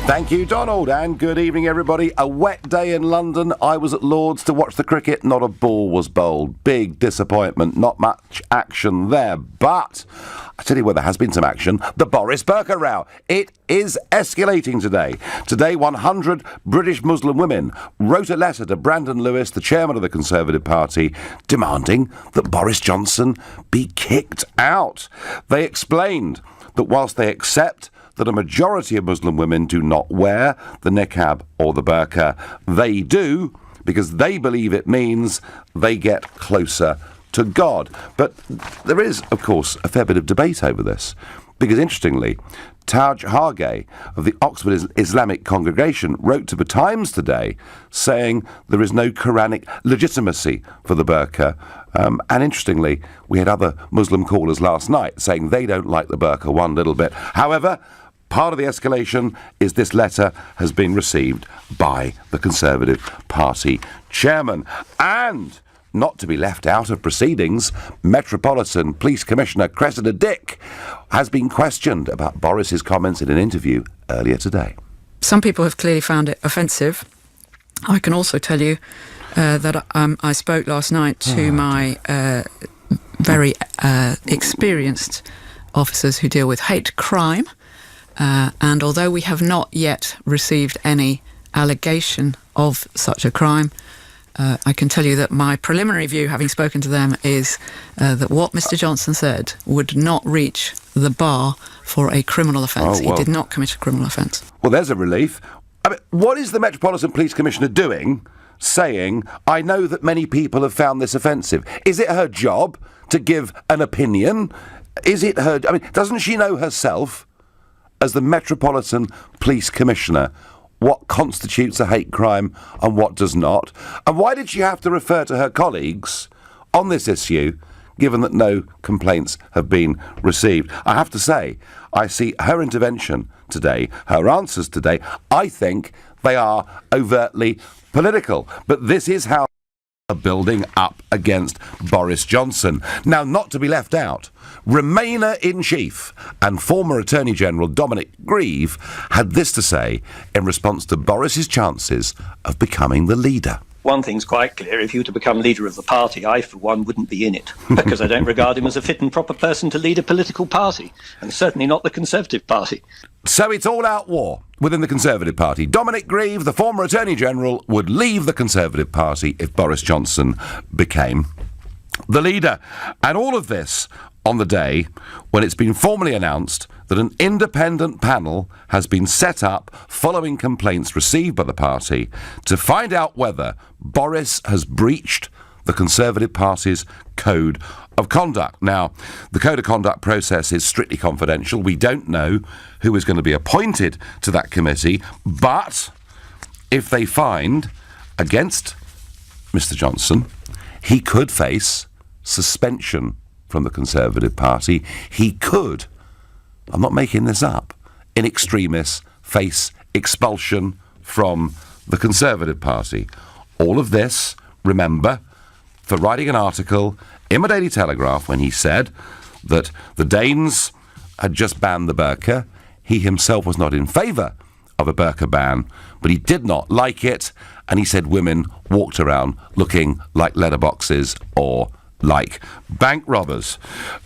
Thank you, Donald, and good evening, everybody. A wet day in London. I was at Lord's to watch the cricket. Not a ball was bowled. Big disappointment. Not much action there. But I tell you where there has been some action. The Boris burqa row. It is escalating today. Today, 100 British Muslim women wrote a letter to Brandon Lewis, the chairman of the Conservative Party, demanding that Boris Johnson be kicked out. They explained that whilst they accept that a majority of Muslim women do not wear the niqab or the burqa, they do because they believe it means they get closer to God. But there is, of course, a fair bit of debate over this, because interestingly, Taj Hargay of the Oxford Islamic Congregation wrote to the Times today saying there is no Quranic legitimacy for the burqa. And interestingly, we had other Muslim callers last night saying they don't like the burqa one little bit. However, part of the escalation is this letter has been received by the Conservative Party chairman. And not to be left out of proceedings, Metropolitan Police Commissioner Cressida Dick has been questioned about Boris's comments in an interview earlier today. Some people have clearly found it offensive. I can also tell you that I spoke last night to my very experienced officers who deal with hate crime, and although we have not yet received any allegation of such a crime, I can tell you that my preliminary view, having spoken to them, is that what Mr. Johnson said would not reach the bar for a criminal offence. He did not commit a criminal offence. Well, there's a relief. I mean, what is the Metropolitan Police Commissioner doing, saying, I know that many people have found this offensive? Is it her job to give an opinion? Is it her... I mean, doesn't she know herself, as the Metropolitan Police Commissioner, what constitutes a hate crime and what does not? And why did she have to refer to her colleagues on this issue, given that no complaints have been received? I have to say, I see her intervention today, her answers today, I think they are overtly political. But this is how building up against Boris Johnson. Now, not to be left out, Remainer-in-Chief and former Attorney General Dominic Grieve had this to say in response to Boris's chances of becoming the leader. One thing's quite clear: if you were to become leader of the party, I, for one, wouldn't be in it, because I don't regard him as a fit and proper person to lead a political party, and certainly not the Conservative Party. So it's all-out war within the Conservative Party. Dominic Grieve, the former Attorney General, would leave the Conservative Party if Boris Johnson became the leader. And all of this on the day when it's been formally announced that an independent panel has been set up following complaints received by the party to find out whether Boris has breached the Conservative Party's Code of Conduct. Now, the Code of Conduct process is strictly confidential. We don't know who is going to be appointed to that committee, but if they find against Mr. Johnson, he could face suspension from the Conservative Party. He could, I'm not making this up, in extremis face expulsion from the Conservative Party. All of this, remember, for writing an article in the Daily Telegraph when he said that the Danes had just banned the burqa. He himself was not in favour of a burqa ban, but he did not like it, and he said women walked around looking like letterboxes or like bank robbers.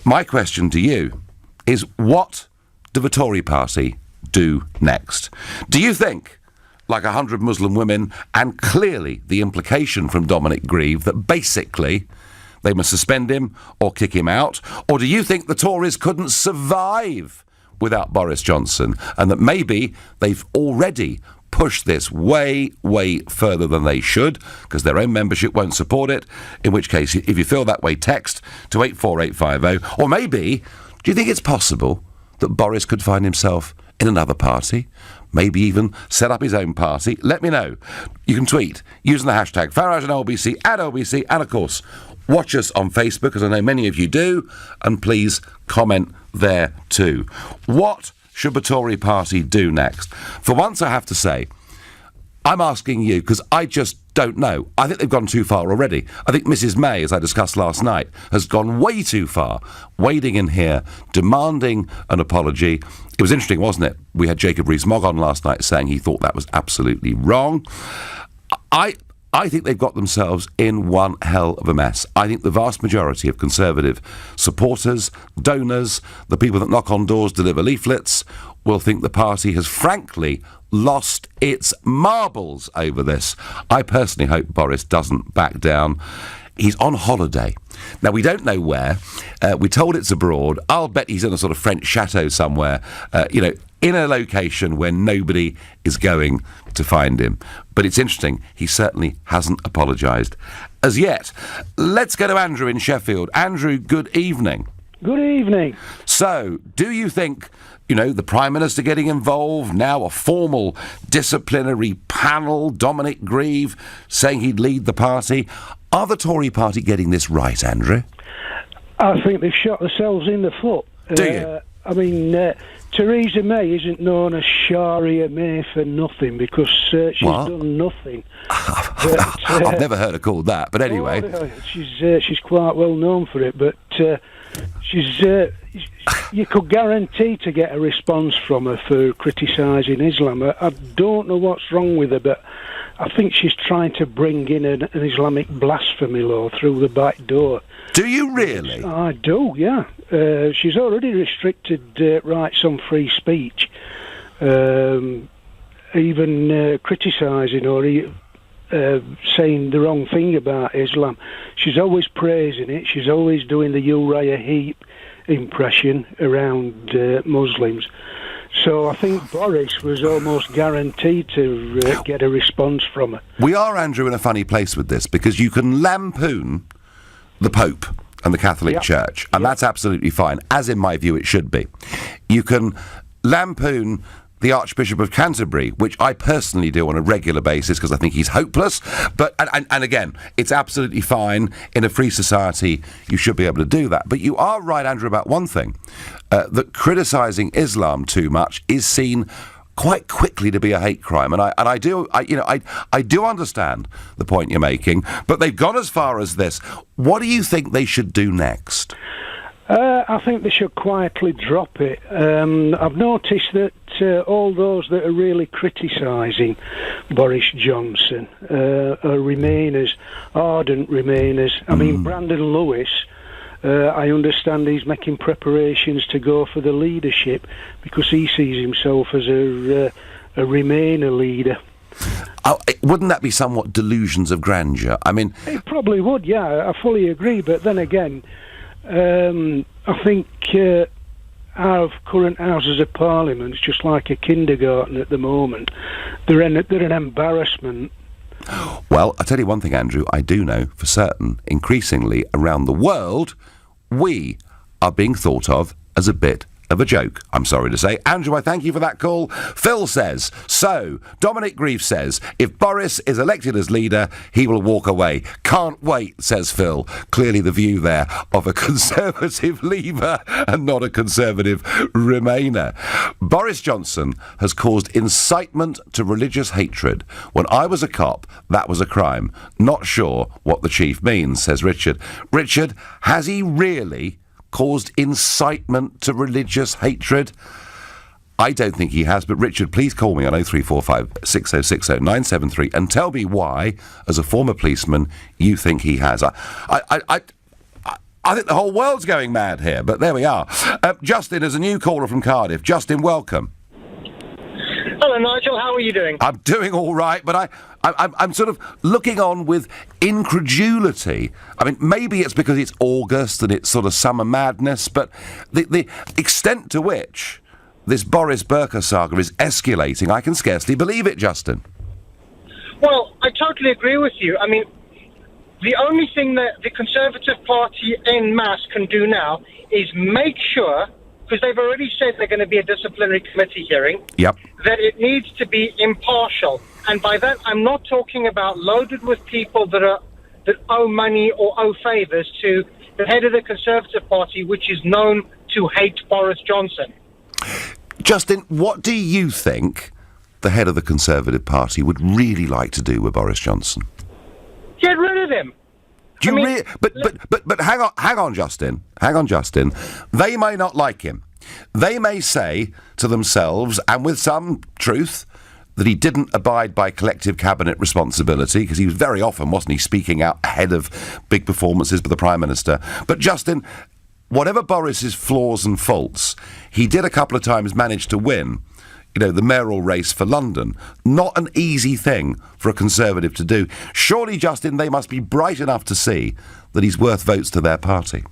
My question to you is, what do the Tory party do next? Do you think, like 100 Muslim women, and clearly the implication from Dominic Grieve that basically they must suspend him or kick him out, or do you think the Tories couldn't survive without Boris Johnson, and that maybe they've already pushed this way, way further than they should, because their own membership won't support it, in which case, if you feel that way, text to 84850. Or maybe, do you think it's possible that Boris could find himself in another party? Maybe even set up his own party? Let me know. You can tweet using the hashtag Farage and LBC, @LBC, and of course, watch us on Facebook, as I know many of you do, and please comment there too. What should the Tory party do next? For once, I have to say, I'm asking you, because I just don't know. I think they've gone too far already. I think Mrs May, as I discussed last night, has gone way too far, wading in here, demanding an apology. It was interesting, wasn't it? We had Jacob Rees-Mogg on last night saying he thought that was absolutely wrong. I think they've got themselves in one hell of a mess. I think the vast majority of Conservative supporters, donors, the people that knock on doors, deliver leaflets, will think the party has frankly lost its marbles over this. I personally hope Boris doesn't back down. He's on holiday. Now, we don't know where. We're told it's abroad. I'll bet he's in a sort of French chateau somewhere, in a location where nobody is going to find him. But it's interesting, he certainly hasn't apologised as yet. Let's go to Andrew in Sheffield. Andrew, good evening. Good evening. So, do you think, the Prime Minister getting involved, now a formal disciplinary panel, Dominic Grieve saying he'd lead the party, are the Tory party getting this right, Andrew? I think they've shot themselves in the foot. Do you? Theresa May isn't known as Sharia May for nothing because she's done nothing. I've never heard her called that, but anyway. She's quite well known for it, but you could guarantee to get a response from her for criticising Islam. I don't know what's wrong with her, but I think she's trying to bring in an Islamic blasphemy law through the back door. Do you really? I do, yeah. She's already restricted rights on free speech, even criticising or saying the wrong thing about Islam. She's always praising it. She's always doing the Uriah Heep impression around Muslims. So I think Boris was almost guaranteed to get a response from her. We are, Andrew, in a funny place with this because you can lampoon the Pope and the Catholic Church, and that's absolutely fine, as in my view it should be. You can lampoon the Archbishop of Canterbury, which I personally do on a regular basis because I think he's hopeless, but and again, it's absolutely fine. In a free society, you should be able to do that. But you are right, Andrew, about one thing, that criticising Islam too much is seen quite quickly to be a hate crime, and I do understand the point you're making, but they've gone as far as this. What do you think they should do next? I think they should quietly drop it. I've noticed that all those that are really criticising Boris Johnson are Remainers, ardent Remainers. I mean, Brandon Lewis, I understand he's making preparations to go for the leadership because he sees himself as a Remainer leader. Wouldn't that be somewhat delusions of grandeur? I mean, it probably would, yeah, I fully agree, but then again, I think our current Houses of Parliament is just like a kindergarten at the moment. They're an embarrassment. Well, I'll tell you one thing, Andrew, I do know for certain, increasingly around the world, we are being thought of as a bit of a joke, I'm sorry to say. Andrew, I thank you for that call. Phil says, so, Dominic Grieve says, if Boris is elected as leader, he will walk away. Can't wait, says Phil. Clearly the view there of a Conservative leaver and not a Conservative Remainer. Boris Johnson has caused incitement to religious hatred. When I was a cop, that was a crime. Not sure what the chief means, says Richard. Richard, has he really caused incitement to religious hatred? I don't think he has, but Richard, please call me on 0345 6060 973 and tell me why, as a former policeman, you think he has. I think the whole world's going mad here, but there we are. Justin is a new caller from Cardiff. Justin, welcome. Hello, Nigel. How are you doing? I'm doing all right, but I'm sort of looking on with incredulity. I mean, maybe it's because it's August and it's sort of summer madness, but the extent to which this Boris burqa saga is escalating, I can scarcely believe it, Justin. Well, I totally agree with you. I mean, the only thing that the Conservative Party en masse can do now is make sure, because they've already said they're going to be a disciplinary committee hearing, that it needs to be impartial. And by that, I'm not talking about loaded with people that owe money or owe favours to the head of the Conservative Party, which is known to hate Boris Johnson. Justin, what do you think the head of the Conservative Party would really like to do with Boris Johnson? Get rid of him. Do you but hang on, Justin. Hang on, Justin. They may not like him. They may say to themselves, and with some truth, that he didn't abide by collective cabinet responsibility, because he was very often, wasn't he, speaking out ahead of big performances by the Prime Minister. But Justin, whatever Boris's flaws and faults, he did a couple of times manage to win, the mayoral race for London. Not an easy thing for a Conservative to do. Surely, Justin, they must be bright enough to see that he's worth votes to their party.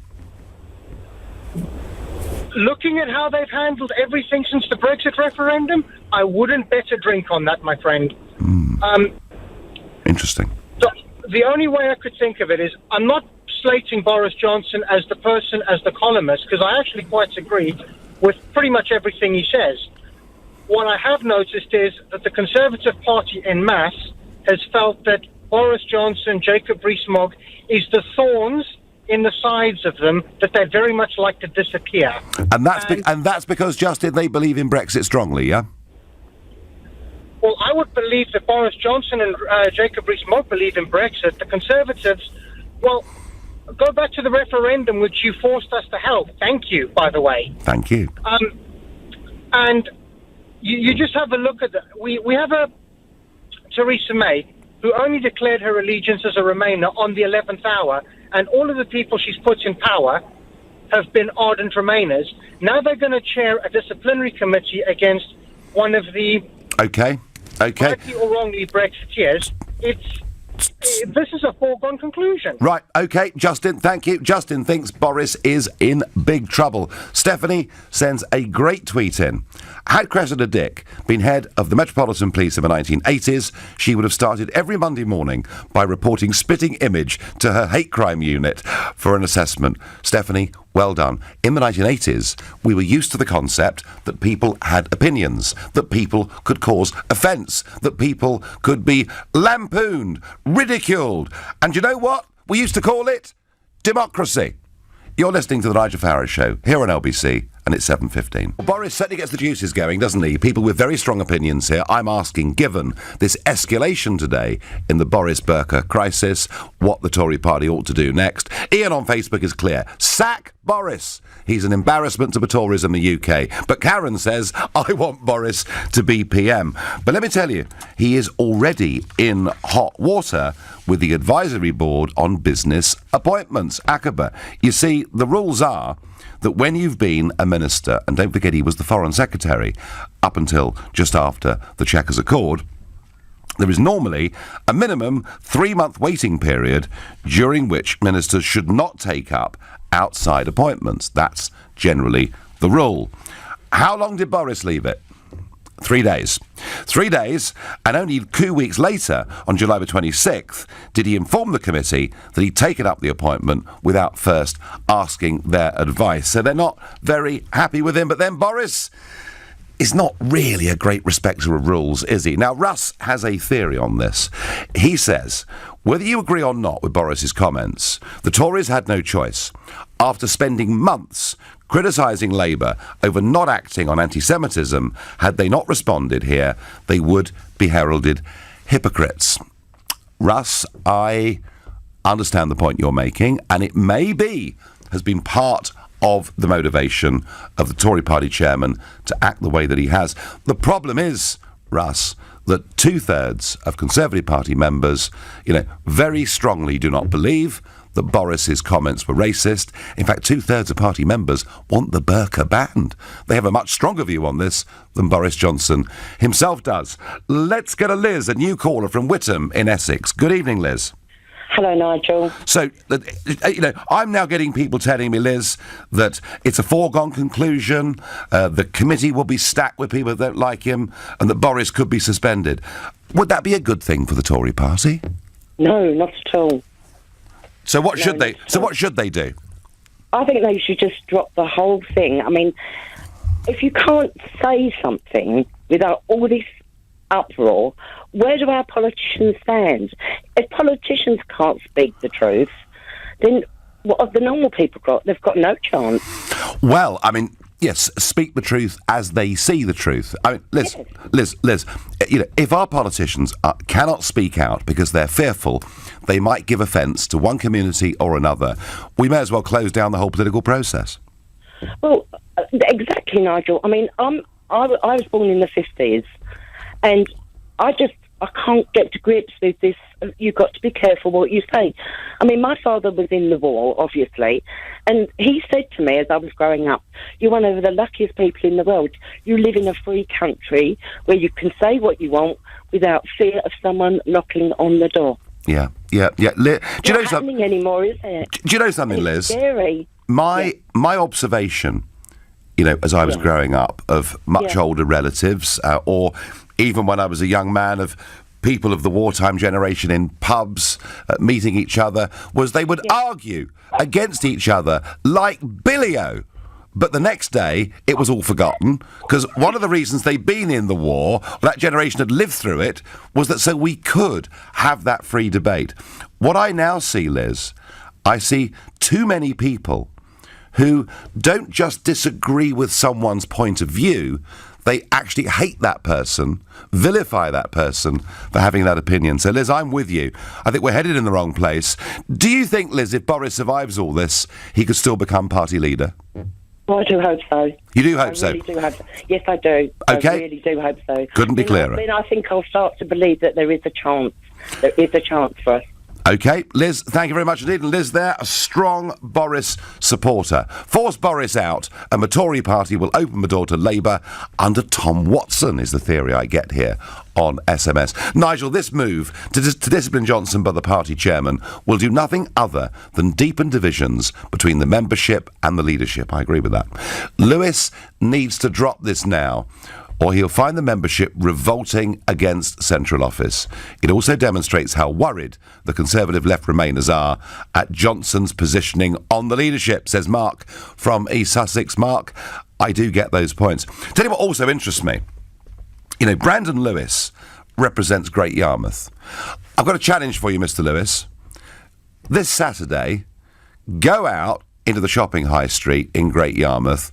Looking at how they've handled everything since the Brexit referendum, I wouldn't bet a drink on that, my friend. Interesting. So the only way I could think of it is, I'm not slating Boris Johnson as the person, as the columnist, because I actually quite agree with pretty much everything he says. What I have noticed is that the Conservative Party en masse has felt that Boris Johnson, Jacob Rees-Mogg, is the thorns in the sides of them that they'd very much like to disappear. And that's because, Justin, they believe in Brexit strongly, yeah? Well, I would believe that Boris Johnson and Jacob Rees-Mogg believe in Brexit. The Conservatives, well, go back to the referendum, which you forced us to help. Thank you, by the way. Thank you. And you just have a look at we have a Theresa May who only declared her allegiance as a Remainer on the 11th hour, and all of the people she's put in power have been ardent Remainers. Now they're going to chair a disciplinary committee against one of the rightly or wrongly Brexiteers. This is a foregone conclusion. Right, OK, Justin, thank you. Justin thinks Boris is in big trouble. Stephanie sends a great tweet in. Had Cressida Dick been head of the Metropolitan Police in the 1980s, she would have started every Monday morning by reporting spitting image to her hate crime unit for an assessment. Stephanie, well done. In the 1980s, we were used to the concept that people had opinions, that people could cause offence, that people could be lampooned, ridiculed. And you know what? We used to call it democracy. You're listening to The Nigel Farage Show, here on LBC, and it's 7:15. Well, Boris certainly gets the juices going, doesn't he? People with very strong opinions here. I'm asking, given this escalation today in the Boris burqa crisis, what the Tory party ought to do next. Ian on Facebook is clear. Sack Boris. He's an embarrassment to the Tories in the UK. But Karen says, I want Boris to be PM. But let me tell you, he is already in hot water with the advisory board on business appointments, ACABA. You see, the rules are that when you've been a minister, and don't forget he was the Foreign Secretary up until just after the Chequers Accord, there is normally a minimum 3-month waiting period during which ministers should not take up outside appointments. That's generally the rule. How long did Boris leave it? 3 days. 3 days, and only 2 weeks later, on July the 26th, did he inform the committee that he'd taken up the appointment without first asking their advice. So they're not very happy with him. But then Boris is not really a great respecter of rules, is he? Now, Russ has a theory on this. He says, whether you agree or not with Boris's comments, the Tories had no choice. After spending months criticising Labour over not acting on anti-Semitism, had they not responded here, they would be heralded hypocrites. Russ, I understand the point you're making, and it maybe has been part of the motivation of the Tory party chairman to act the way that he has. The problem is, Russ, that 2/3 of Conservative Party members, very strongly do not believe that Boris's comments were racist. In fact, 2/3 of party members want the burqa banned. They have a much stronger view on this than Boris Johnson himself does. Let's get a Liz, a new caller from Witham in Essex. Good evening, Liz. Hello, Nigel. So, I'm now getting people telling me, Liz, that it's a foregone conclusion, the committee will be stacked with people that don't like him, and that Boris could be suspended. Would that be a good thing for the Tory party? No, not at all. So what should they? So what should they do? I think they should just drop the whole thing. I mean, if you can't say something without all this uproar, where do our politicians stand? If politicians can't speak the truth, then what have the normal people got? They've got no chance. Well, I mean, Yes, speak the truth as they see the truth. I mean, Liz, if our politicians cannot speak out because they're fearful they might give offence to one community or another, we may as well close down the whole political process. Well, exactly, Nigel. I mean, I was born in the 50s, and I can't get to grips with this. You've got to be careful what you say. I mean, my father was in the war, obviously, and he said to me as I was growing up, "You're one of the luckiest people in the world. You live in a free country where you can say what you want without fear of someone knocking on the door." Yeah. Do you know something? Happening anymore, is it? Do you know something, Liz? Scary. My observation, as I was growing up, of much older relatives, or even when I was a young man, of people of the wartime generation in pubs meeting each other, was they would argue against each other like billy-o. But the next day, it was all forgotten, because one of the reasons they'd been in the war, that generation had lived through it, was that so we could have that free debate. What I now see, Liz, I see too many people who don't just disagree with someone's point of view, they actually hate that person, vilify that person for having that opinion. So, Liz, I'm with you. I think we're headed in the wrong place. Do you think, Liz, if Boris survives all this, he could still become party leader? Well, I do hope so. You do hope so? I really do hope so. Yes, I do. Okay. I really do hope so. Couldn't be clearer. Then I think I'll start to believe that there is a chance. There is a chance for us. OK, Liz, thank you very much indeed. And Liz there, a strong Boris supporter. Force Boris out and the Tory party will open the door to Labour under Tom Watson, is the theory I get here on SMS. Nigel, this move to discipline Johnson by the party chairman will do nothing other than deepen divisions between the membership and the leadership. I agree with that. Lewis needs to drop this now, or he'll find the membership revolting against central office. It also demonstrates how worried the Conservative left Remainers are at Johnson's positioning on the leadership, says Mark from East Sussex. Mark, I do get those points. Tell you what also interests me. Brandon Lewis represents Great Yarmouth. I've got a challenge for you, Mr. Lewis. This Saturday, go out into the shopping high street in Great Yarmouth,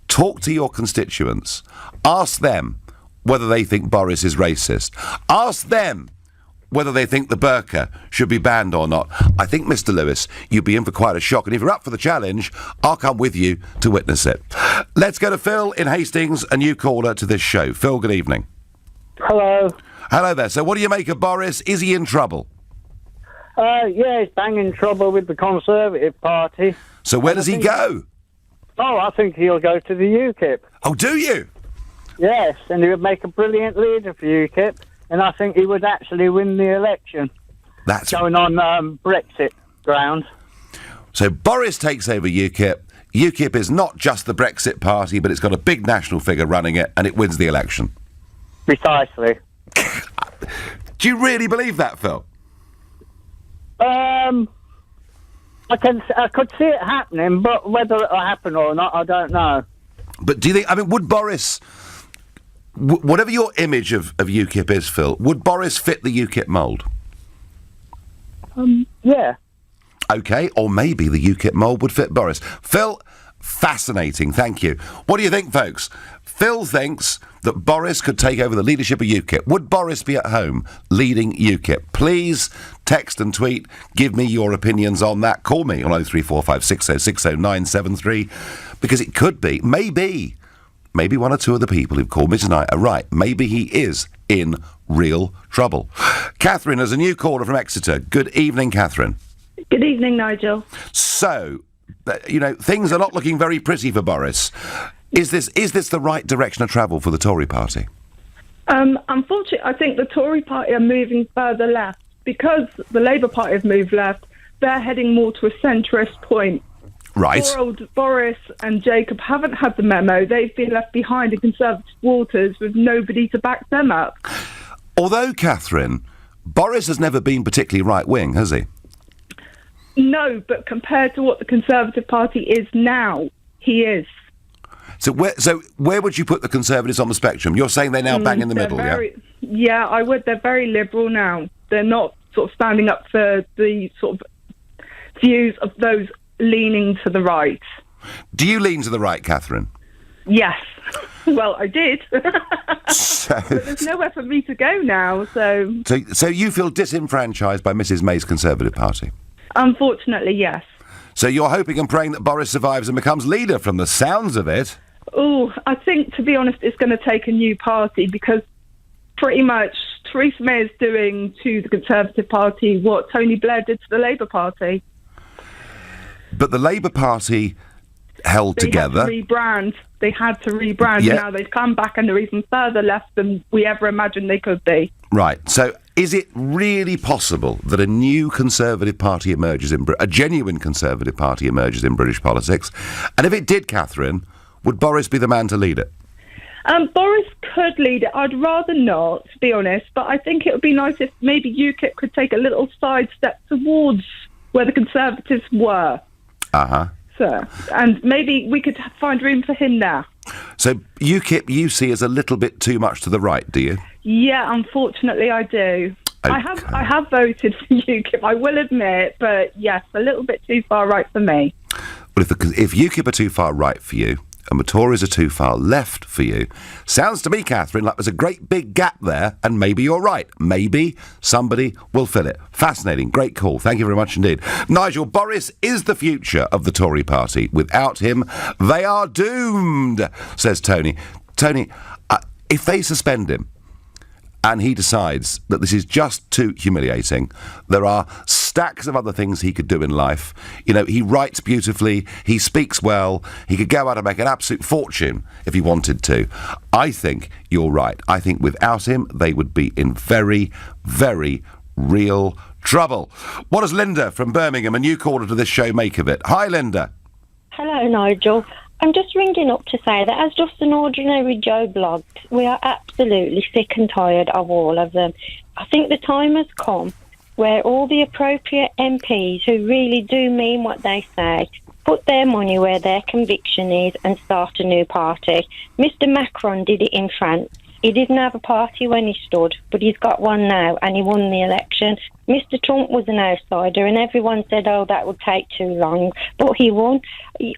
talk to your constituents. Ask them whether they think Boris is racist. Ask them whether they think the burqa should be banned or not. I think, Mr. Lewis, you'd be in for quite a shock. And if you're up for the challenge, I'll come with you to witness it. Let's go to Phil in Hastings, a new caller to this show. Phil, good evening. Hello. Hello there. So what do you make of Boris? Is he in trouble? Yeah, he's bang in trouble with the Conservative Party. So where does he go? Oh, I think he'll go to the UKIP. Oh, do you? Yes, and he would make a brilliant leader for UKIP, and I think he would actually win the election. That's going on Brexit grounds. So Boris takes over UKIP. UKIP is not just the Brexit party, but it's got a big national figure running it, and it wins the election. Precisely. Do you really believe that, Phil? I could see it happening, but whether it'll happen or not, I don't know. But do you think, would Boris, whatever your image of UKIP is, Phil, would Boris fit the UKIP mould? Yeah. OK, or maybe the UKIP mould would fit Boris. Phil, fascinating, thank you. What do you think, folks? Phil thinks that Boris could take over the leadership of UKIP. Would Boris be at home leading UKIP? Please text and tweet. Give me your opinions on that. Call me on 0345 6060 973, because it could be, maybe one or two of the people who've called me tonight are right. Maybe he is in real trouble. Catherine is a new caller from Exeter. Good evening, Catherine. Good evening, Nigel. So, things are not looking very pretty for Boris. Is this the right direction of travel for the Tory party? Unfortunately, I think the Tory party are moving further left. Because the Labour Party have moved left, they're heading more to a centrist point. Right. Poor old Boris and Jacob haven't had the memo. They've been left behind in Conservative waters with nobody to back them up. Although, Catherine, Boris has never been particularly right-wing, has he? No, but compared to what the Conservative Party is now, he is. So where would you put the Conservatives on the spectrum? You're saying they're now bang in the middle, yeah? Yeah, I would. They're very liberal now. They're not sort of standing up for the sort of views of those leaning to the right. Do you lean to the right, Catherine? Yes. Well, I did. So, But there's nowhere for me to go now, so so you feel disenfranchised by Mrs May's Conservative Party? unfortunately, yes. So you're hoping and praying that Boris survives and becomes leader from the sounds of it? Oh, I think, to be honest, it's going to take a new party because pretty much Theresa May is doing to the Conservative Party what Tony Blair did to the Labour Party. But the Labour Party held together. They had to rebrand. Yeah. Now they've come back and they're even further left than we ever imagined they could be. Right. So is it really possible that a new Conservative Party emerges a genuine Conservative Party emerges in British politics? And if it did, Catherine, would Boris be the man to lead it? Boris could lead it. I'd rather not, to be honest, but I think it would be nice if maybe UKIP could take a little sidestep towards where the Conservatives were. Uh-huh. So, and maybe we could find room for him there. So UKIP you see as a little bit too much to the right, do you? Yeah, unfortunately I do. Okay. I have voted for UKIP, I will admit, but yes, a little bit too far right for me. Well, if UKIP are too far right for you, and the Tories are too far left for you, sounds to me, Catherine, like there's a great big gap there, and maybe you're right. Maybe somebody will fill it. Fascinating. Great call. Thank you very much indeed. Nigel, Boris is the future of the Tory party. Without him, they are doomed, says Tony. Tony, if they suspend him, and he decides that this is just too humiliating, there are stacks of other things he could do in life. You know, he writes beautifully, he speaks well, he could go out and make an absolute fortune if he wanted to. I think you're right. I think without him, they would be in very, very real trouble. What does Linda from Birmingham, a new caller to this show, make of it? Hi, Linda. Hello, Nigel. I'm just ringing up to say that as just an ordinary Joe blog, we are absolutely sick and tired of all of them. I think the time has come where all the appropriate MPs who really do mean what they say put their money where their conviction is and start a new party. Mr Macron did it in France. He didn't have a party when he stood, but he's got one now and he won the election. Mr Trump was an outsider and everyone said, oh, that would take too long, but he won.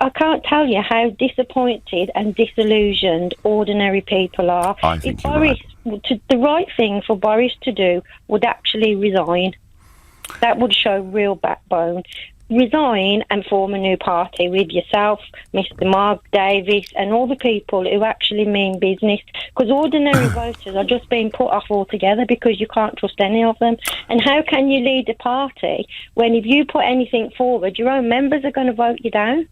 I can't tell you how disappointed and disillusioned ordinary people are. I think if Boris, the right thing for Boris to do would actually resign. That would show real backbone. Resign and form a new party with yourself, Mr Mark Davis, and all the people who actually mean business, because ordinary voters are just being put off altogether because you can't trust any of them. And how can you lead a party when if you put anything forward, your own members are going to vote you down?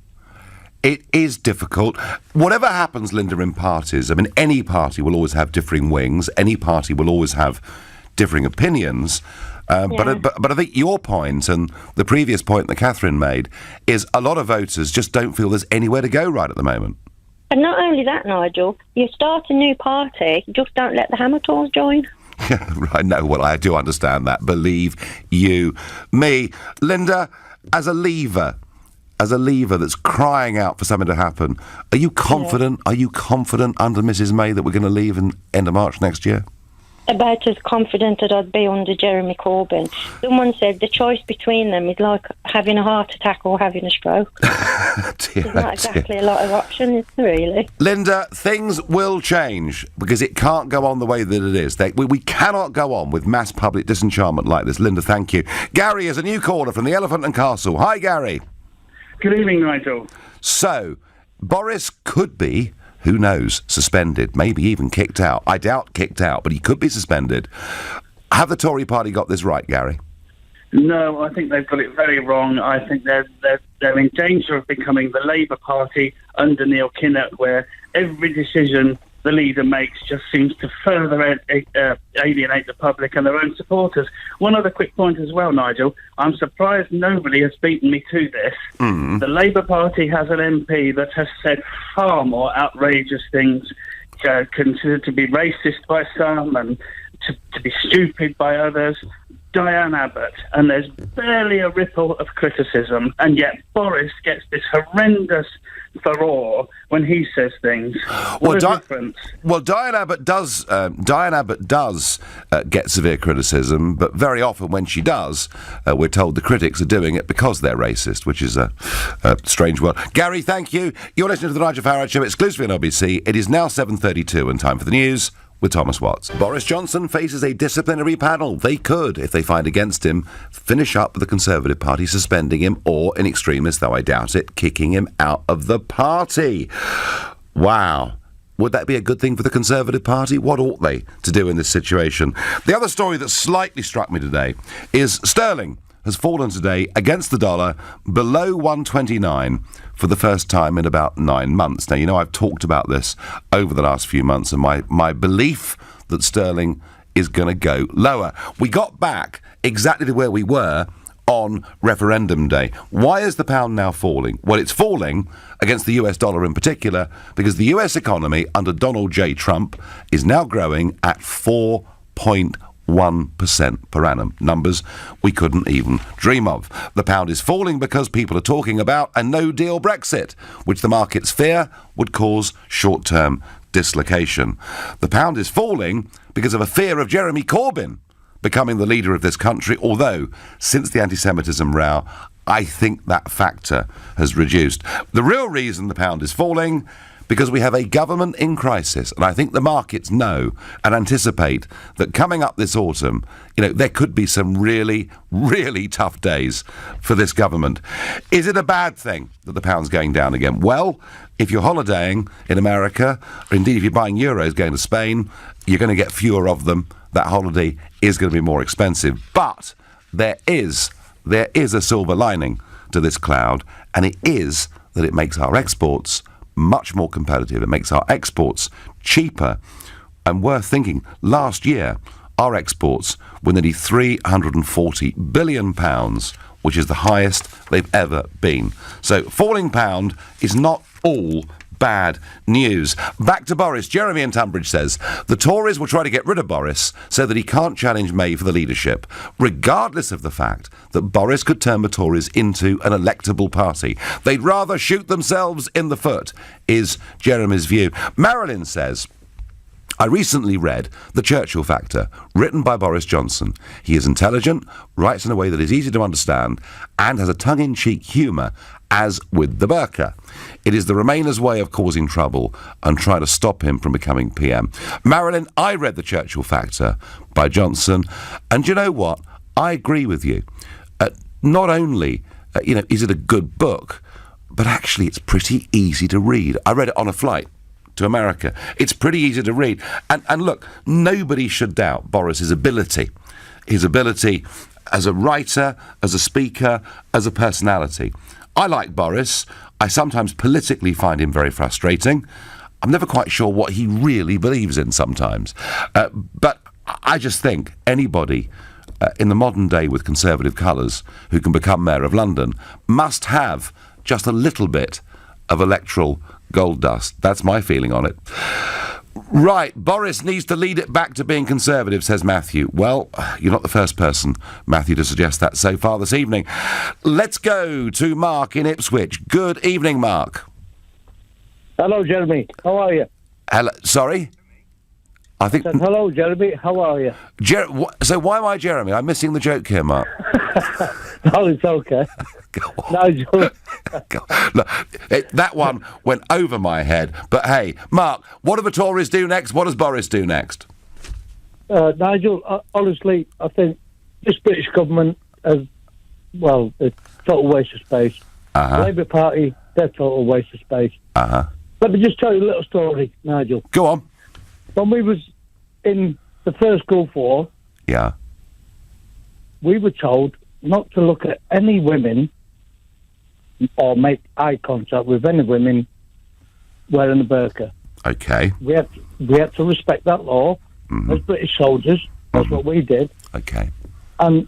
It is difficult. Whatever happens, Linda, in parties, I mean, any party will always have differing wings, any party will always have differing opinions. But I think your point and the previous point that Catherine made is a lot of voters just don't feel there's anywhere to go right at the moment. And not only that, Nigel, you start a new party, just don't let the Hamiltons join. Right, no, well, I do understand that. Believe you me. Linda, as a leaver that's crying out for something to happen, are you confident? Yeah. Are you confident under Mrs May that we're going to leave in end of March next year? About as confident as I'd be under Jeremy Corbyn. Someone said the choice between them is like having a heart attack or having a stroke. There's not exactly a lot of options, really. Linda, things will change because it can't go on the way that it is. We cannot go on with mass public disenchantment like this. Linda, thank you. Gary is a new caller from the Elephant and Castle. Hi, Gary. Good evening, Nigel. So, Boris could be, who knows, suspended, maybe even kicked out. I doubt kicked out, but he could be suspended. Have the Tory party got this right, Gary? No, I think they've got it very wrong. I think they're in danger of becoming the Labour Party under Neil Kinnock, where every decision the leader makes just seems to further alienate the public and their own supporters. One other quick point as well, Nigel. I'm surprised nobody has beaten me to this. The Labour Party has an MP that has said far more outrageous things, considered to be racist by some and to be stupid by others. Diane Abbott, and there's barely a ripple of criticism, and yet Boris gets this horrendous furore when he says things. What a difference. Well, Diane Abbott does get severe criticism, but very often when she does, we're told the critics are doing it because they're racist, which is a strange world. Gary, thank you. You're listening to the Nigel Farage Show exclusively on LBC. It is now 7:32 and time for the news with Thomas Watts. Boris Johnson faces a disciplinary panel. They could, if they find against him, finish up with the Conservative Party suspending him or, in extremis, though I doubt it, kicking him out of the party. Wow. Would that be a good thing for the Conservative Party? What ought they to do in this situation? The other story that slightly struck me today is sterling has fallen today against the dollar below 129 for the first time in about 9 months. Now, you know, I've talked about this over the last few months and my belief that sterling is going to go lower. We got back exactly to where we were on referendum day. Why is the pound now falling? Well, it's falling against the US dollar in particular because the US economy under Donald J. Trump is now growing at 4.1% per annum. Numbers we couldn't even dream of. The pound is falling because people are talking about a no-deal Brexit, which the markets fear would cause short-term dislocation. The pound is falling because of a fear of Jeremy Corbyn becoming the leader of this country, although since the anti-Semitism row, I think that factor has reduced. The real reason the pound is falling because we have a government in crisis, and I think the markets know and anticipate that coming up this autumn, you know, there could be some really, really tough days for this government. Is it a bad thing that the pound's going down again? Well, if you're holidaying in America, or indeed if you're buying euros going to Spain, you're going to get fewer of them. That holiday is going to be more expensive. But there is a silver lining to this cloud, and it is that it makes our exports much more competitive. It makes our exports cheaper and worth thinking. Last year, our exports were nearly £340 billion, which is the highest they've ever been. So falling pound is not all bad news. Back to Boris. Jeremy in Tunbridge says the Tories will try to get rid of Boris so that he can't challenge May for the leadership, regardless of the fact that Boris could turn the Tories into an electable party. They'd rather shoot themselves in the foot, is Jeremy's view. Marilyn says, I recently read The Churchill Factor, written by Boris Johnson. He is intelligent, writes in a way that is easy to understand, and has a tongue-in-cheek humour, as with the burqa. It is the Remainers' way of causing trouble and trying to stop him from becoming PM. Marilyn, I read The Churchill Factor by Johnson, and you know what? I agree with you. Not only, is it a good book, but actually it's pretty easy to read. I read it on a flight to America. It's pretty easy to read. And look, nobody should doubt Boris's ability. His ability as a writer, as a speaker, as a personality. I like Boris. I sometimes politically find him very frustrating. I'm never quite sure what he really believes in sometimes. But I just think anybody in the modern day with Conservative colours who can become Mayor of London must have just a little bit of electoral gold dust. That's my feeling on it. Right, Boris needs to lead it back to being Conservative, says Matthew. Well, you're not the first person, Matthew, to suggest that so far this evening. Let's go to Mark in Ipswich. Good evening, Mark. Hello, Jeremy. How are you? Hello. Sorry? I think. Hello, Jeremy. How are you? So why am I Jeremy? I'm missing the joke here, Mark. No, it's okay. Nigel. Look, that one went over my head. But hey, Mark, what do the Tories do next? What does Boris do next? Nigel, honestly, I think this British government is, well, a total waste of space. Labour Party, they're total waste of space. Let me just tell you a little story, Nigel. Go on. When we was in the first Gulf War, we were told not to look at any women or make eye contact with any women wearing a burqa. Okay. We had to respect that law as British soldiers. That's what we did. Okay. And,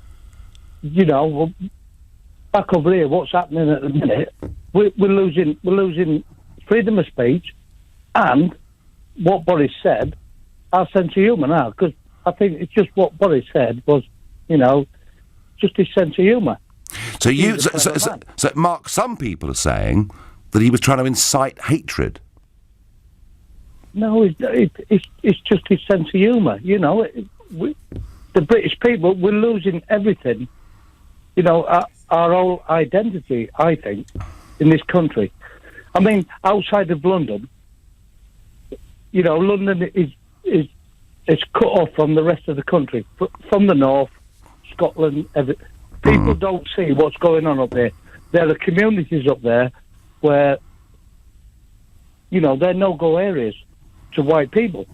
back over here, what's happening at the minute, we're losing freedom of speech and what Boris said, our sense of humour now, because I think it's just what Boris said was, just his sense of humour. So, Mark, some people are saying that he was trying to incite hatred. No, it's just his sense of humour. You know, the British people, we're losing everything. You know, our whole identity, I think, in this country. I mean, outside of London, you know, London is cut off from the rest of the country, from the north, Scotland. People don't see what's going on up there. There are communities up there where, you know, they're no-go areas to white people.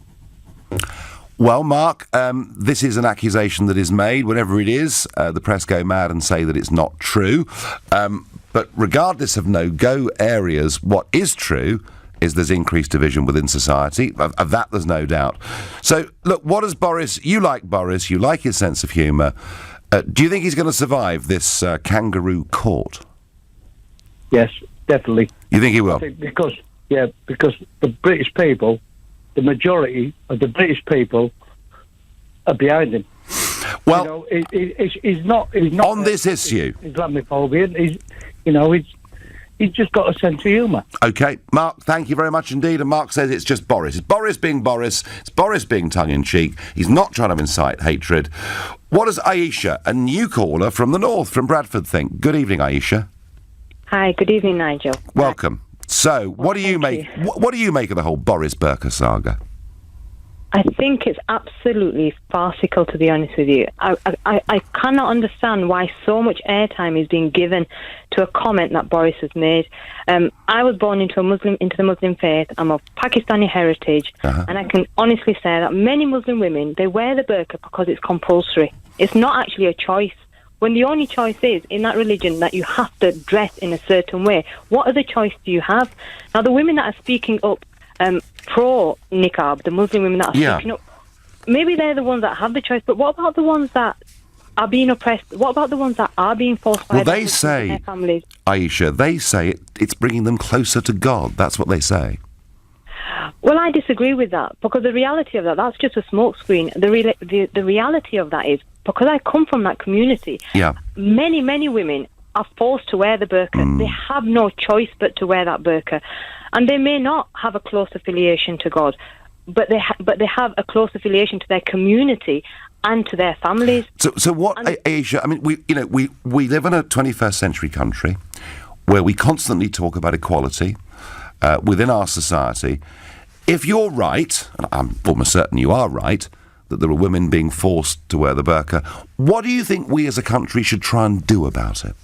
Well, Mark, this is an accusation that is made. Whenever it is, the press go mad and say that it's not true. But regardless of no-go areas, what is true is there's increased division within society. Of that, there's no doubt. So, look, what does Boris... You like Boris, you like his sense of humour. Do you think he's going to survive this kangaroo court? Yes, definitely. You think he will? I think because the British people, the majority of the British people are behind him. Well, you know, he's not on this issue. Islamophobian. He's just got a sense of humour. OK, Mark, thank you very much indeed. And Mark says it's just Boris. It's Boris being Boris. It's Boris being tongue-in-cheek. He's not trying to incite hatred. What does Aisha, a new caller from the north, from Bradford, think? Good evening, Aisha. Hi, good evening, Nigel. Welcome. So, what do you make? What do you make of the whole Boris burqa saga? I think it's absolutely farcical, to be honest with you. I cannot understand why so much airtime is being given to a comment that Boris has made. I was born into the Muslim faith. I'm of Pakistani heritage, and I can honestly say that many Muslim women, they wear the burqa because it's compulsory. It's not actually a choice. When the only choice is, in that religion, that you have to dress in a certain way, what other choice do you have? Now, the women that are speaking up pro-niqab, the Muslim women that are speaking up, maybe they're the ones that have the choice, but what about the ones that are being oppressed? What about the ones that are being forced by their families? Aisha, they say it's bringing them closer to God. That's what they say. Well, I disagree with that, because the reality of that's just a smokescreen. The reality of that is, because I come from that community, many, many women are forced to wear the burqa. They have no choice but to wear that burqa. And they may not have a close affiliation to God, but they have a close affiliation to their community and to their families. So what, Aisha? I mean, we live in a 21st century country where we constantly talk about equality within our society. If you're right, and I'm almost certain you are right, that there are women being forced to wear the burqa, what do you think we as a country should try and do about it?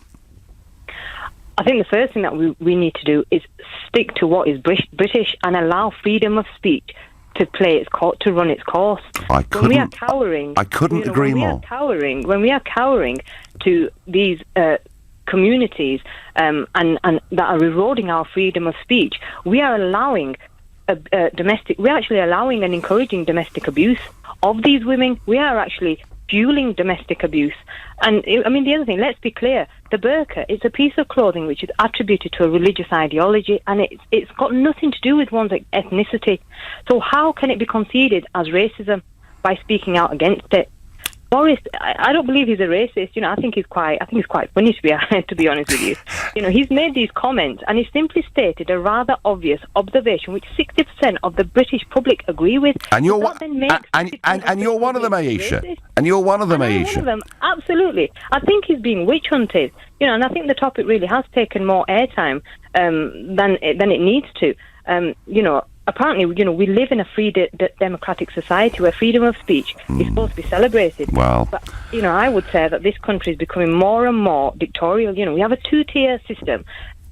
I think the first thing that we need to do is stick to what is British and allow freedom of speech to run its course. I couldn't agree more. When we are cowering to these communities and that are eroding our freedom of speech, we are allowing we're actually allowing and encouraging domestic abuse of these women. We are actually fueling domestic abuse. And, I mean, the other thing, let's be clear, the burqa, it's a piece of clothing which is attributed to a religious ideology, and it's got nothing to do with one's ethnicity. So how can it be conceded as racism by speaking out against it? Boris, I don't believe he's a racist. You know, I think he's quite funny, to be honest with you. You know, he's made these comments and he's simply stated a rather obvious observation, which 60% of the British public agree with. And you're one of them, Aisha. And you're one of them, Aisha. One of them, absolutely. I think he's being witch hunted. You know, and I think the topic really has taken more airtime than it needs to. You know. Apparently, you know, we live in a free democratic society where freedom of speech is supposed to be celebrated. Well, but, you know, I would say that this country is becoming more and more dictatorial. You know, we have a two-tier system,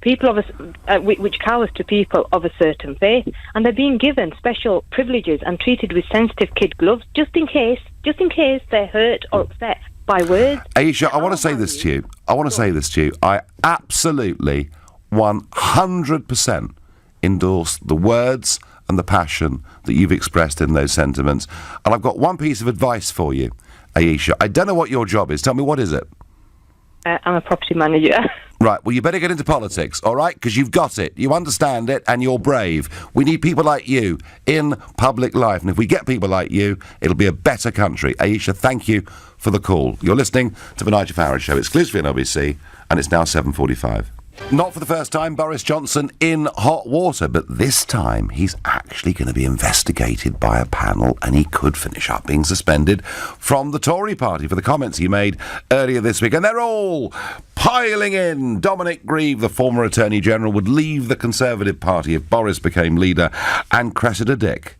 which cowers to people of a certain faith, and they're being given special privileges and treated with sensitive kid gloves just in case they're hurt or upset by words. Aisha, I want to say this to you. I absolutely 100% endorse the words and the passion that you've expressed in those sentiments. And I've got one piece of advice for you, Aisha. I don't know what your job is. Tell me, what is it? I'm a property manager. Right, well, you better get into politics, all right? Because you've got it, you understand it, and you're brave. We need people like you in public life, and if we get people like you, it'll be a better country. Aisha, thank you for the call. You're listening to The Nigel Farage Show, exclusively on LBC, and it's now 7:45. Not for the first time, Boris Johnson in hot water, but this time he's actually going to be investigated by a panel, and he could finish up being suspended from the Tory party for the comments he made earlier this week. And they're all piling in. Dominic Grieve, the former Attorney General, would leave the Conservative Party if Boris became leader, and Cressida Dick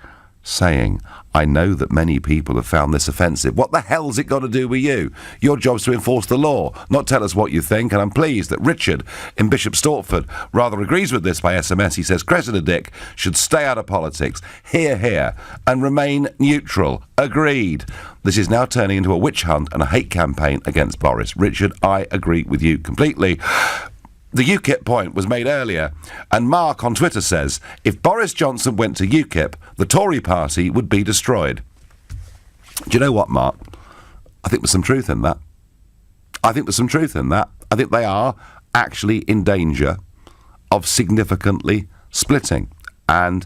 saying, I know that many people have found this offensive. What the hell's it got to do with you? Your job's to enforce the law, not tell us what you think, and I'm pleased that Richard in Bishop Stortford rather agrees with this by SMS. He says Cressida Dick should stay out of politics. Hear, hear, and remain neutral. Agreed. This is now turning into a witch hunt and a hate campaign against Boris. Richard, I agree with you completely. The UKIP point was made earlier, and Mark on Twitter says, if Boris Johnson went to UKIP, the Tory party would be destroyed. Do you know what, Mark? I think there's some truth in that. I think they are actually in danger of significantly splitting. And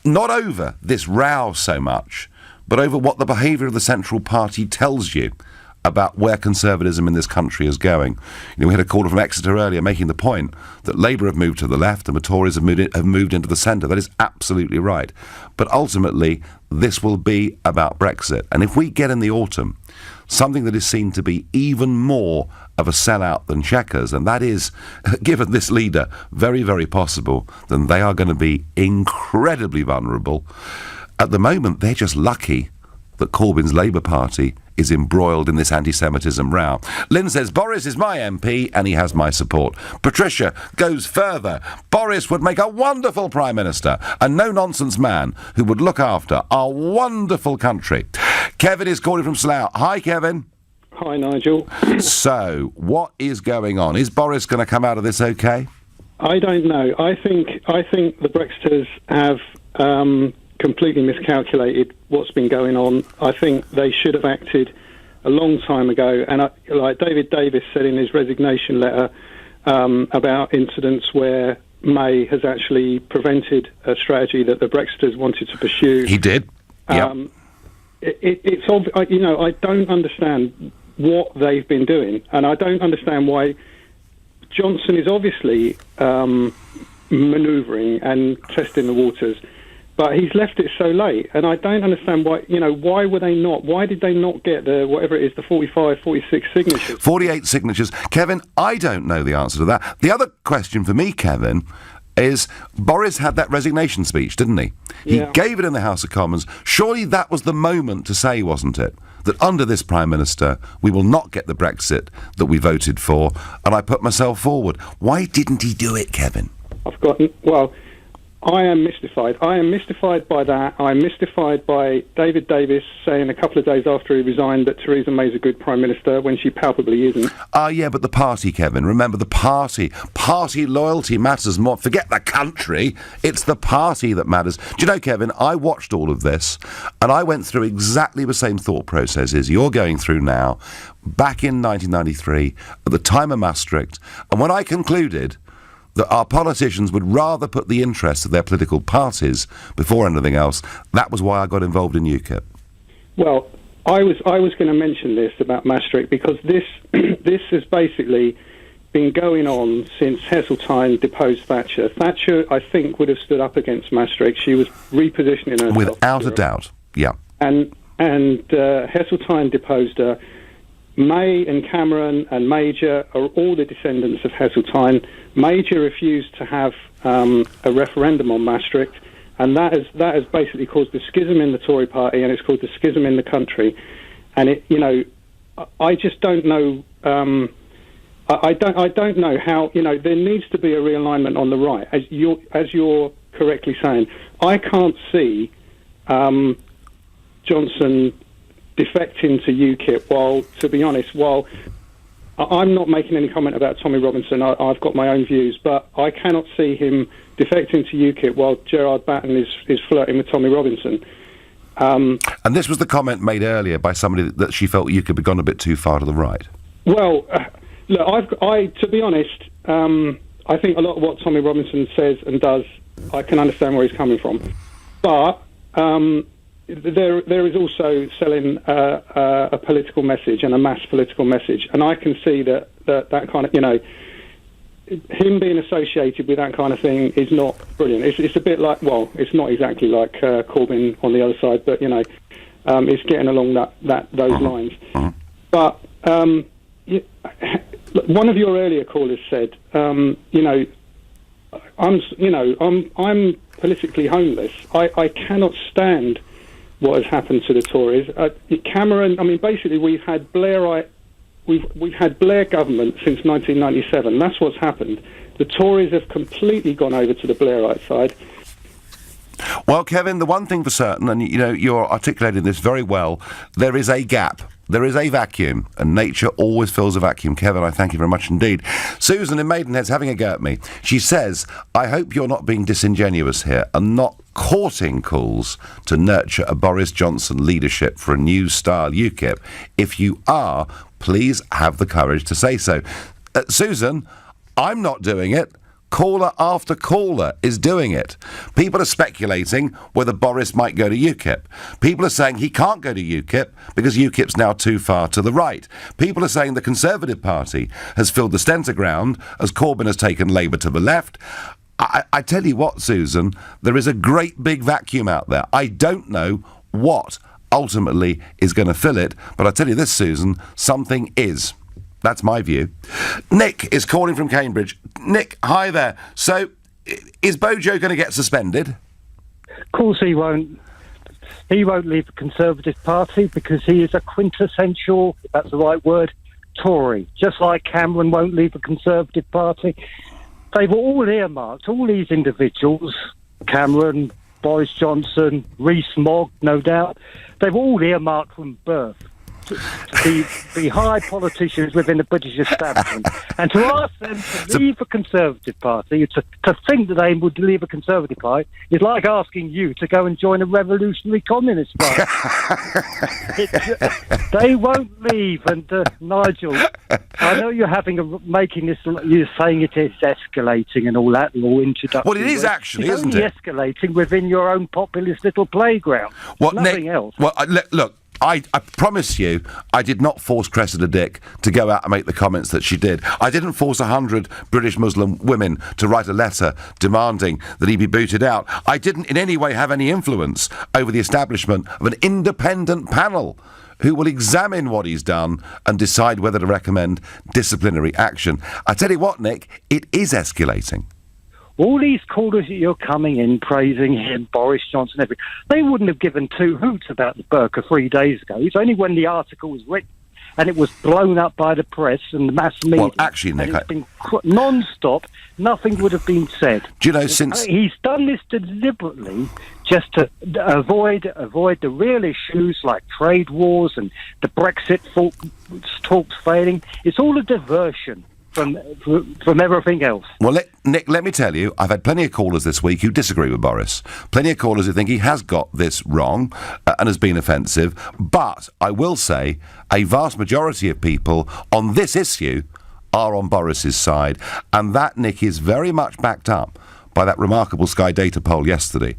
not over this row so much, but over what the behaviour of the Central Party tells you about where conservatism in this country is going. You know, we had a caller from Exeter earlier making the point that Labour have moved to the left and the Tories have moved into the centre. That is absolutely right. But ultimately, this will be about Brexit. And if we get in the autumn something that is seen to be even more of a sellout than Chequers, and that is, given this leader, very, very possible, then they are going to be incredibly vulnerable. At the moment, they're just lucky that Corbyn's Labour Party is embroiled in this anti-Semitism row. Lynn says, Boris is my MP and he has my support. Patricia goes further. Boris would make a wonderful Prime Minister, a no-nonsense man who would look after our wonderful country. Kevin is calling from Slough. Hi, Kevin. Hi, Nigel. So, what is going on? Is Boris going to come out of this okay? I don't know. I think the Brexiters have completely miscalculated what's been going on. I think they should have acted a long time ago. And like David Davis said in his resignation letter about incidents where May has actually prevented a strategy that the Brexiters wanted to pursue. He did. Yeah. It's obvious. You know, I don't understand what they've been doing, and I don't understand why Johnson is obviously manoeuvring and testing the waters. But he's left it so late, and I don't understand why. You know, why were they not? Why did they not get the whatever it is, the 45, 46 signatures? 48 signatures, Kevin. I don't know the answer to that. The other question for me, Kevin, is Boris had that resignation speech, didn't he? He gave it in the House of Commons. Surely that was the moment to say, wasn't it, that under this Prime Minister we will not get the Brexit that we voted for, and I put myself forward. Why didn't he do it, Kevin? I am mystified. I am mystified by that. I'm mystified by David Davis saying a couple of days after he resigned that Theresa May's a good Prime Minister when she palpably isn't. Yeah, but the party, Kevin. Remember, the party. Party loyalty matters more. Forget the country. It's the party that matters. Do you know, Kevin, I watched all of this, and I went through exactly the same thought processes you're going through now, back in 1993, at the time of Maastricht, and when I concluded that our politicians would rather put the interests of their political parties before anything else, that was why I got involved in UKIP. Well, I was going to mention this about Maastricht because this has basically been going on since Heseltine deposed Thatcher. Thatcher, I think, would have stood up against Maastricht. She was repositioning herself. Without a doubt, yeah. And Heseltine deposed her. May and Cameron and Major are all the descendants of Heseltine. Major refused to have a referendum on Maastricht, and that has basically caused the schism in the Tory party, and it's caused the schism in the country. And I just don't know. I don't know how. There needs to be a realignment on the right, as you're correctly saying. I can't see Johnson defecting to UKIP, to be honest, I'm not making any comment about Tommy Robinson, I've got my own views, but I cannot see him defecting to UKIP while Gerard Batten is flirting with Tommy Robinson. And this was the comment made earlier by somebody that she felt UKIP had gone a bit too far to the right. Well, Look, to be honest, I think a lot of what Tommy Robinson says and does, I can understand where he's coming from. But there is also selling a political message and a mass political message, and I can see that kind of, him being associated with that kind of thing is not brilliant. It's a bit like, well, it's not exactly like Corbyn on the other side, but it's getting along those lines. But one of your earlier callers said, I'm politically homeless. I cannot stand what has happened to the Tories. Cameron, I mean, basically we've had Blair government since 1997. That's what's happened. The Tories have completely gone over to the Blairite side. Well, Kevin, the one thing for certain, and you're articulating this very well, there is a gap. There is a vacuum, and nature always fills a vacuum. Kevin, I thank you very much indeed. Susan in Maidenhead's having a go at me. She says, I hope you're not being disingenuous here and not courting calls to nurture a Boris Johnson leadership for a new style UKIP. If you are, please have the courage to say so. Susan, I'm not doing it. Caller after caller is doing it. People are speculating whether Boris might go to UKIP. People are saying he can't go to UKIP because UKIP's now too far to the right. People are saying the Conservative Party has filled the centre ground as Corbyn has taken Labour to the left. I tell you what, Susan, there is a great big vacuum out there. I don't know what ultimately is going to fill it, but I tell you this, Susan, something is. That's my view. Nick is calling from Cambridge. Nick, hi there. So, is Bojo going to get suspended? Of course he won't. He won't leave the Conservative Party because he is a quintessential, if that's the right word, Tory. Just like Cameron won't leave the Conservative Party. They were all earmarked, all these individuals, Cameron, Boris Johnson, Rees-Mogg, no doubt, they were all earmarked from birth to be high politicians within the British establishment. And to ask them to leave the Conservative Party, to think that they would leave a Conservative Party, is like asking you to go and join a revolutionary communist party. They won't leave. And Nigel, I know you're making this, you're saying it is escalating and all that, all introduction. Well, it is actually, isn't it? It's only escalating within your own populist little playground. Well, nothing else. Well, look. I promise you, I did not force Cressida Dick to go out and make the comments that she did. I didn't force 100 British Muslim women to write a letter demanding that he be booted out. I didn't in any way have any influence over the establishment of an independent panel who will examine what he's done and decide whether to recommend disciplinary action. I tell you what, Nick, it is escalating. All these callers that you're coming in praising him, Boris Johnson, everything, they wouldn't have given two hoots about the burqa 3 days ago. It's only when the article was written and it was blown up by the press and the mass media. Well, actually, Nick, it's been non-stop. Nothing would have been said. Do you know, since he's done this deliberately, just to avoid the real issues like trade wars and the Brexit talks failing. It's all a diversion from everything else. Well, Nick, let me tell you, I've had plenty of callers this week who disagree with Boris. Plenty of callers who think he has got this wrong and has been offensive. But I will say a vast majority of people on this issue are on Boris's side. And that, Nick, is very much backed up by that remarkable Sky Data poll yesterday,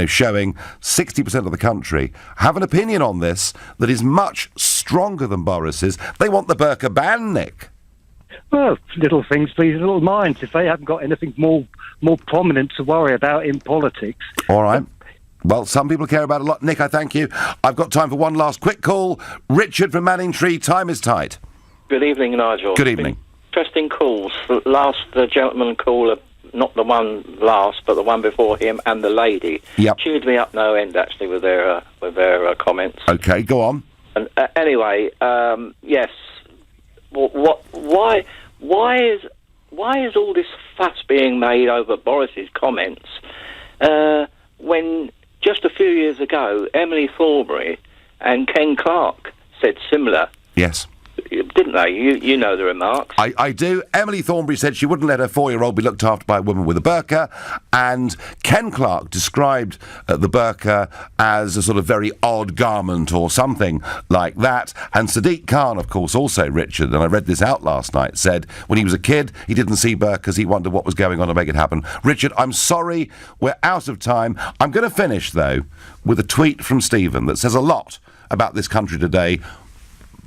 showing 60% of the country have an opinion on this that is much stronger than Boris's. They want the burqa ban, Nick. Well, little things please little minds. If they haven't got anything more prominent to worry about in politics. All right. Well, some people care about a lot. Nick, I thank you. I've got time for one last quick call. Richard from Manningtree, time is tight. Good evening, Nigel. Good evening. Interesting calls. The gentleman caller, not the one last, but the one before him, and the lady. Yep. Cheered me up no end, actually, with their comments. Okay, go on. And anyway, yes. Why is all this fuss being made over Boris's comments when just a few years ago Emily Thornberry and Ken Clarke said similar? Yes. didn't they? You know the remarks. I do. Emily Thornberry said she wouldn't let her 4-year-old be looked after by a woman with a burqa, and Ken Clark described the burqa as a sort of very odd garment or something like that. And Sadiq Khan, of course, also, Richard, and I read this out last night, said when he was a kid he didn't see burqas, he wondered what was going on to make it happen. Richard, I'm sorry, we're out of time. I'm going to finish, though, with a tweet from Stephen that says a lot about this country today,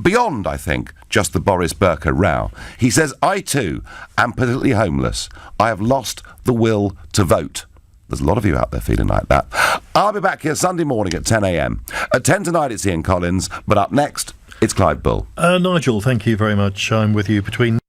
beyond, I think, just the Boris burqa row. He says, I too am politically homeless. I have lost the will to vote. There's a lot of you out there feeling like that. I'll be back here Sunday morning at 10 a.m. At 10 tonight, it's Ian Collins, but up next, it's Clive Bull. Nigel, thank you very much. I'm with you between